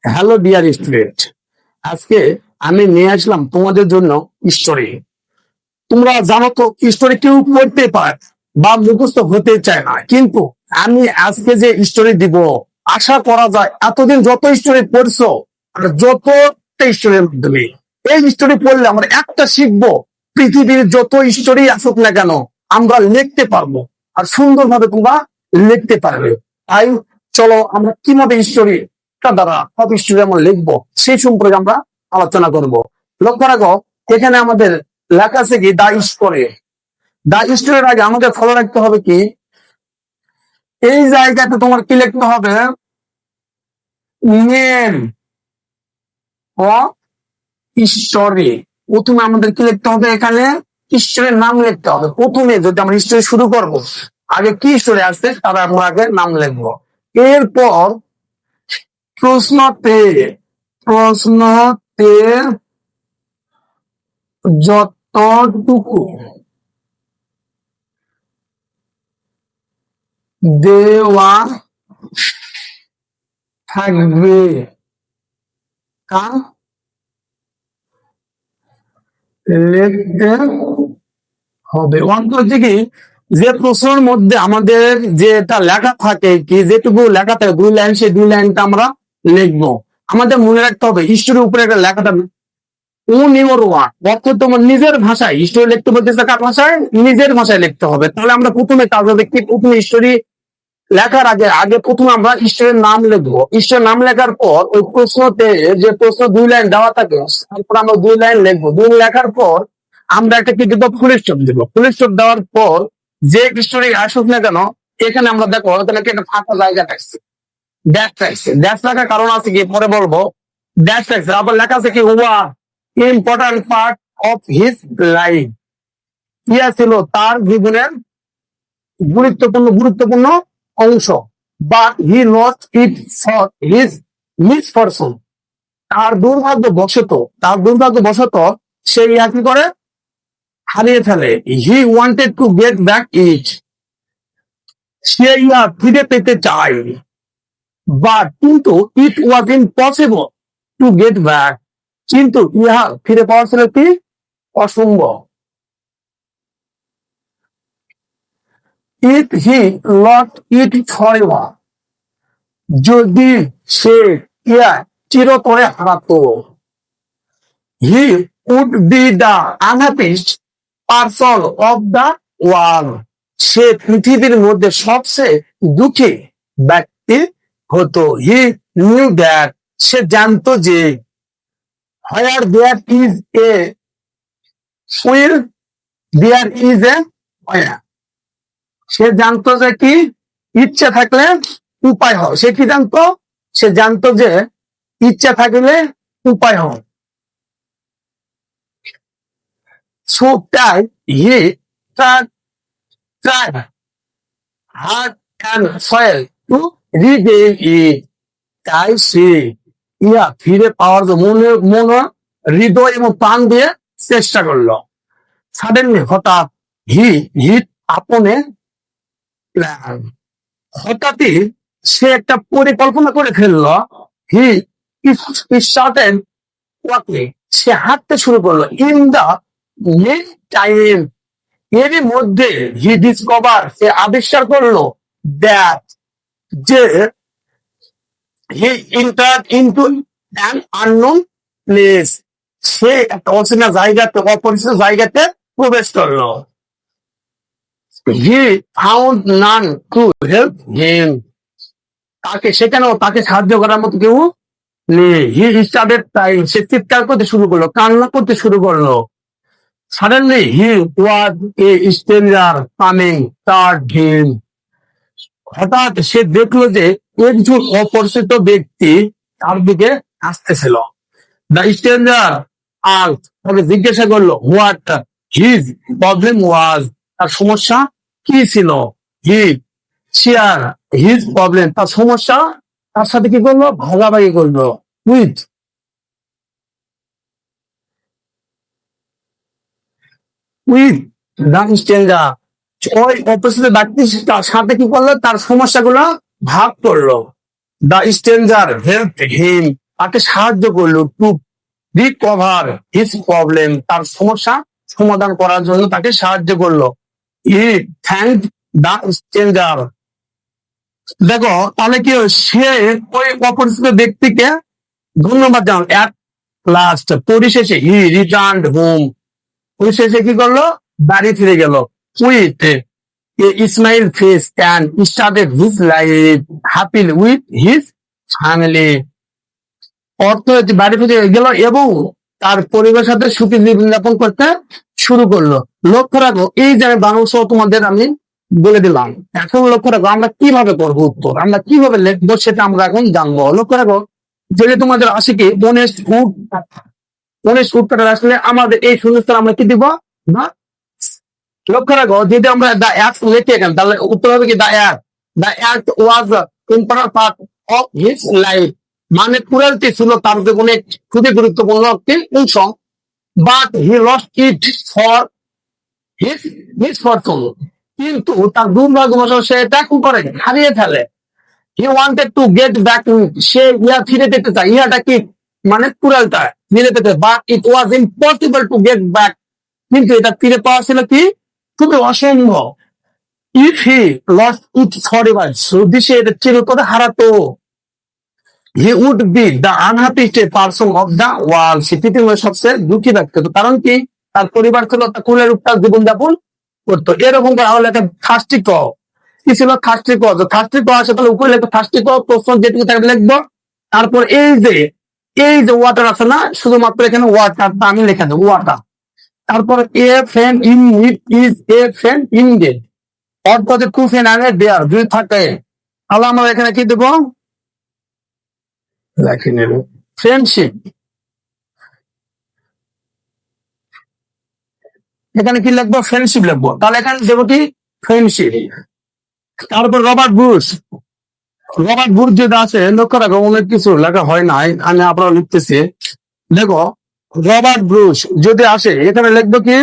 Hello dear student, আজকে আমি নিয়ে আসলাম তোমাদের জন্য স্টোরি। তোমরা জানো তো স্টোরি কেউ পড়তে পারে বা মুখস্থ হতে চায় না, কিন্তু আমি আজকে যে স্টোরি দিব, আশা করা যায় এতদিন যত স্টোরি পড়ছো আর যত স্টোরির মাধ্যমে এই স্টোরি পড়লে আমরা একটা শিখবো, পৃথিবীর যত স্টোরি আসুক না কেন আমরা লিখতে পারবো আর সুন্দরভাবে তোমরা লিখতে পারবে। তাই চলো আমরা কিভাবে স্টোরি দ্বারা কত স্টোরি আমরা লিখবো সেই সম্পর্কে আমরা আলোচনা করব। লক্ষ্য রাখো, এখানে আমাদের লেখা আছে কি দা স্টোরি। দা স্টোরির আগে আমাদের ফলো রাখতে হবে কি, এই জায়গাতে তোমার কি লিখতে হবে, নেম অফ স্টোরি। প্রথমে আমাদের কি লিখতে হবে, এখানে স্টোরির নাম লিখতে হবে। প্রথমে যদি আমরা স্টোরি শুরু করব, আগে কি স্টোরি আসছে তার আমরা আগে নাম লিখবো। এরপর প্রশ্নতে প্রশ্নতে যতটুকু দেওয়া থাকবে তা লিখতে হবে। অর্থ হচ্ছে কি, যে প্রশ্নের মধ্যে আমাদের যেটা লেখা থাকে কি, যেটুকু লেখা থাকে 2 লাইন, সেই 2 লাইনটা আমরা লিখবো। আমাদের মনে রাখতে হবে স্টোরির উপরে একটা লেখা থাকবে ওন ইউর ওয়ার্ড, অর্থ তোমার নিজের ভাষায় স্টোরি লিখতে বলতেছে। কার ভাষায়? নিজের ভাষায় লিখতে হবে। তাহলে আমরা প্রথমে কাজ হবে কি, প্রথমে স্টোরি লেখার আগে আগে প্রথমে আমরা স্টোরির নাম লিখবো। স্টোরির নাম লেখার পর ওই প্রশ্নতে যে প্রশ্ন 2 লাইন দেওয়া থাকে, তারপর আমরা 2 লাইন লিখবো। 2 লাইন লেখার পর আমরা একটা কি দেবো, ফুল স্টপ দেবো। ফুল স্টপ দেওয়ার পর যে স্টোরি আসুক না কেন, এখানে আমরা দেখো এখানে একটা ফাঁকা জায়গা থাকছে, ড্যাশ থাকছে। ড্যাশ রাখার কারণ আছে কি পরে বলবো। ড্যাশ থাকছে, আবার লেখা আছে কি was important part of his life, ইয়া ছিল তার জীবনের গুরুত্বপূর্ণ অংশ। But he lost it for his misfortune, তার দুর্ভাগ্যবশত সে ইয়া কি করে, হারিয়ে ফেলে। He wanted to get back it, সে ইয়া ফিরে পেতে চায়। বাট কিন্তু it was impossible to get back, কিন্তু ইহা ফিরে পাওয়া ছিল কি, অসম্ভব। If he lost it forever, যদি সে ইয়া চিরতরে হারাতো। He would be the আনহ্যাপিস্ট person of the world, সে পৃথিবীর মধ্যে সবচেয়ে দুঃখী ব্যক্তি হতো। হি নিউ দ্যাট, সে জানতো যে where there is a will there is a way, সে জানতো যে কি, ইচ্ছা থাকলে উপায় হয়। সে কি জানতো? সে জানতো যে ইচ্ছা থাকলে উপায় হয়। So that he tried hard and failed to regain it. তাই সে ইয়া ফিরে পাওয়ার মনে হৃদয় এবং প্রাণ দিয়ে চেষ্টা করলো। সাডেনলি হঠাৎ হি হিট আপনে প্ল্যান, হঠাৎই সে একটা পরিকল্পনা করে ফেললো। হি স্টার্টেড ওয়াকিং, সে হাঁটতে শুরু করলো। ইন দা মিড টাইম, এরই মধ্যে হি ডিসকভার, সে আবিষ্কার করলো দ্যাট, যে he entered into an unknown place, সে একটা অচেনা জায়গাতে, অপরিচিত জায়গাতে প্রবেশ করলো। He found none to help him, সেখানেও তাকে সাহায্য করার মতো কেউ নেই। হি স্টার্টেড টাইম, সে চিৎকার করতে শুরু করলো, কান্না করতে শুরু করলো। Suddenly he was a stranger coming toward him, হঠাৎ সে দেখলো যে একজন অপরিচিত ব্যক্তি তার দিকে আসতেছিল। দ্য স্ট্রেঞ্জার আস্কড, তাকে জিজ্ঞাসা করলো হোয়াট হিজ প্রবলেম ওয়াজ, তার সমস্যা কি ছিল। হি শেয়ার হিজ প্রবলেম, তার সমস্যা তার সাথে কি করলো, ভাগাভাগি করলো। উইথ উইথ দ্য স্ট্রেঞ্জার, ওই অপরিচিত ব্যক্তি তার সাথে কি করলো, তার সমস্যাগুলো ভাগ করলো। দ্য স্ট্রেঞ্জার হেল্প হিম, তাকে সাহায্য করলো টু রিকভার হিজ প্রবলেম, তার সমস্যা সমাধান করার জন্য তাকে সাহায্য করলো। হি থ্যাংক দা স্ট্রেঞ্জার। দেখো তাহলে কি হলো? সে ওই অপরিচিত ব্যক্তিকে ধন্যবাদ জানাল। এট লাস্ট, পরিশেষে হি রিটার্নড হোম, পরিশেষে কি করলো? বাড়ি ফিরে গেল। With smile face and started his life happily with his family. অর্থ হচ্ছে বাড়ি ফিরে গেল এবং তার পরিবারের সাথে সুখী জীবনযাপন করতে শুরু করলো। লক্ষ্য রাখো, এই যে বাংলা তোমাদের আমি বলে দিলাম, এখন লক্ষ্য রাখো আমরা কিভাবে করবো উত্তর, আমরা কিভাবে লিখবো সেটা আমরা এখন জানবো। লক্ষ্য রাখো, যদি তোমাদের আসে কি অনেস্ট ফুড, অনেস্ট উত্তরটা আসলে আমাদের এই শূন্যস্থান আমরা কি দিব না। লক্ষ্য রাখো, যদি আমরা দ্য অ্যাক্ট লিখে এখানে, তাহলে উত্তর হবে কি the axe was important part of his life, মানে কুড়ালটি ছিল তার জীবনে খুবই গুরুত্বপূর্ণ একটি অংশ। But he lost it for his misfortune, কিন্তু তার দুর্ভাগ্যবশত সে এটা কি করে হারিয়ে ফেলে। He wanted to get back, সে ইয়া ফিরে পেতে চায়। ইহাটা কি মানে কুড়ালটা ফিরে পেতে, but it was impossible to get back, কিন্তু এটা ফিরে পাওয়া ছিল কি খুবই অসম্ভব। If he lost it forever, যদি সে এটা চিরতরে হারাতো, he would be the unhappiest person of the world, সে পৃথিবীর সবচেয়ে দুঃখী ব্যক্তি হতো। কারণ কি তার পরিবার ছিল তার কুলের উপর জীবনযাপন করতো। এরকম করা হলে একটা থার্স্টি ক কি ছিল, থার্স্টি ক, থার্স্টি ক আসে তাহলে উপরে লিখবো থার্স্টি ক, প্রশ্ন যেটুকু থাকে লিখবো। তারপর এই যে ওয়াটার আছে না, শুধুমাত্র এখানে ওয়াটার আমি লিখে দেবো ওয়াটার। তারপর a friend in need is a friend in dead, অর্থাৎ টু ফ্রেন্ড আর দেয়ার যদি থাকে, তাহলে আমরা এখানে কি দেবো, লিখে নেব ফ্রেন্ডশিপ। এখানে কি লিখবো, ফ্রেন্ডশিপ লিখবো। তাহলে এখানে দেবো কি ফ্রেন্ডশিপ। তারপর রবার্ট ব্রুস, রবার্ট ব্রুস যেটা আছে, লক্ষ্য রাখো অনেক কিছু লেখা হয় নাই, আমি আপনারা লিখতেছি। দেখো রবার্ট ব্রুস যদি আসে, এখানে লিখবো কি,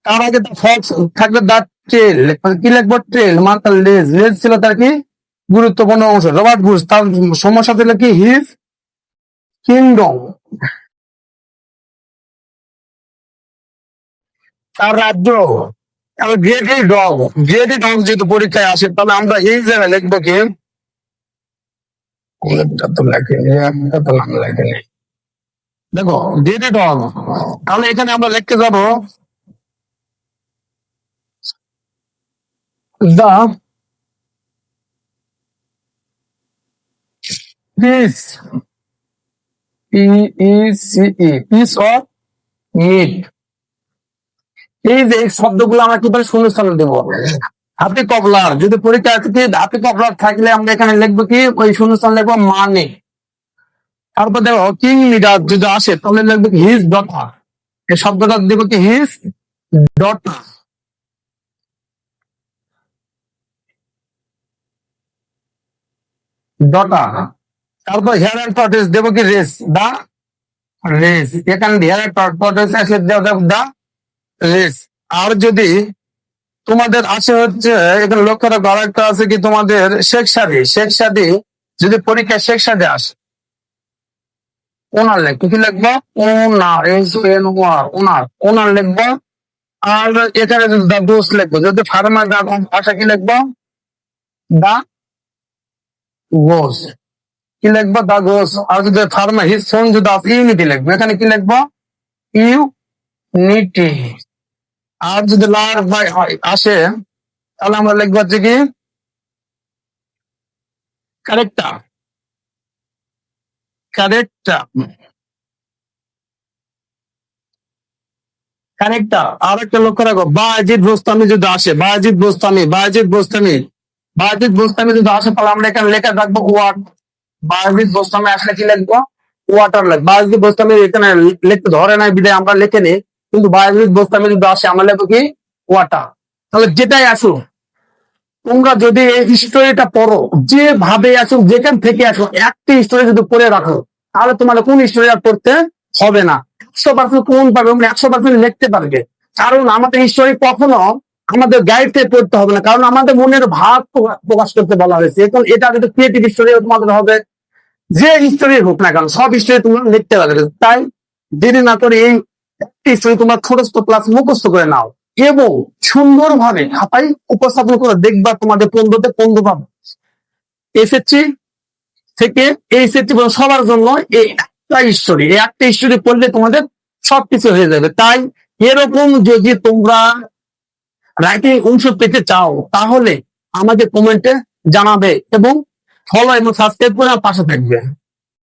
তার আগে ফক্স থাকবে দা ট্রেল, কি লিখবো ট্রেল, মানে তার লেজ, লেজ ছিল তার কি গুরুত্বপূর্ণ অংশ। রবার্ট ব্রুস তার সমস্যা ছিল কি হিজ কিংডম, তার রাজ্য। গ্রেডি ডগ, গ্রেডি ডগ যেহেতু পরীক্ষায় আসে, তাহলে আমরা এই জায়গায় লিখবো কি, একটা তো লেখেনি, একটা তো নাম লেখেনি। দেখো গ্রেডি ডগ, তাহলে এখানে আমরা লিখতে যাবো দা পিস, পিস অফ মিট। এই যে শব্দগুলো আমরা কিভাবে শূন্যস্থানে দেবো। হাতি কবলার, যদি পরীক্ষা থেকে হাতি কবলার থাকলে আমরা এখানে লিখবো কি, ওই শূন্যস্থান লিখবো মানে। তারপর দেখো কিং লিডার যদি আসে, তাহলে লিখবো হিজ ডটার, এই শব্দটা দেবো কি হিজ ডটার। ডটার। তারপর হেয়ার অ্যান্ড টর্টেজ দেবো কি রেস, দা রেস। এখানে হেয়ার অ্যান্ড টর্টেজ আসলে দেবো দা রেস। আর যদি তোমাদের আছে হচ্ছে, এখানে লক্ষ্য রাখো আরেকটা আছে কি তোমাদের শেখ সাদি, শেখ সাদি যদি পরীক্ষায় শেখ সাদি আসে, ওনার লিখবো, কি লিখবো ওনার, ওনার, ওনার লিখবো। আর এখানে যদি দা গোস লিখবো, যদি ফার্মার দা ভাষা কি লিখবো দা গোস, কি লিখবো দা গোস। আর যদি ফার্মার হিজ সন যদি ইউনিটি লিখবো, এখানে কি লিখবো ইউনিটি। আর যদি লার ভাই আসে, তাহলে আমরা লিখবো হচ্ছে কি ক্যারেক্টার, ক্যারেক্টার, ক্যারেক্টার। আর একটা লক্ষ্য রাখো, বায়েজিদ বোস্তামি যদি আসে, বায়েজিদ বোস্তামি, বায়েজিদ বোস্তামি, বায়েজিদ বোস্তামি যদি আসে, তাহলে আমরা এখানে লেখা রাখবো ওয়াট। বায়েজিদ বোস্তামি আসলে কি লিখবো ওয়াটার লিখবো। বায়েজিদ বোস্তামি এখানে লিখতে ধরে নাই বিদায় আমরা লিখে নিই, কিন্তু বায়েজিদ বোস্তামি যদি আসে আমরা লিখবো কি ওয়াটার। তাহলে যেটাই আসুক, তোমরা যদি এই হিস্টোরিটা পড়ো, যেভাবে আসুক যেখান থেকে আসো, একটা হিস্টোরি যদি পড়ে রাখো, তাহলে তোমার কোন হিস্টোরি আর পড়তে হবে না। 100% কোন পাবে, 100% লিখতে পারবে। কারণ আমাদের হিস্টোরি কখনো আমাদের গাইড থেকে পড়তে হবে না, কারণ আমাদের মনের ভাব প্রকাশ করতে বলা হয়েছে। এখন এটা যদি ক্রিয়েটিভ হিস্টোরি তোমাদের হবে, যে স্টোরি হোক না কেন সব স্টোরি তোমরা লিখতে পারবে। তাই দেরি না করে এই স্টোরি তোমরা ছোটস্থ প্লাস মুখস্থ করে নাও এবং সুন্দরভাবে খাতায় উপস্থাপন করে দেখবা তোমাদের 15তে 15 পাবে। এসএসসি থেকে এইচএসসি সবার জন্য এই একটা স্টোরি পড়লে তোমাদের সবকিছু হয়ে যাবে। তাই এরকম যদি তোমরা রাইটিং অংশ পেতে চাও তাহলে আমাকে কমেন্টে জানাবে এবং ফলো এবং সাবস্ক্রাইব করে আমার পাশে থাকবে।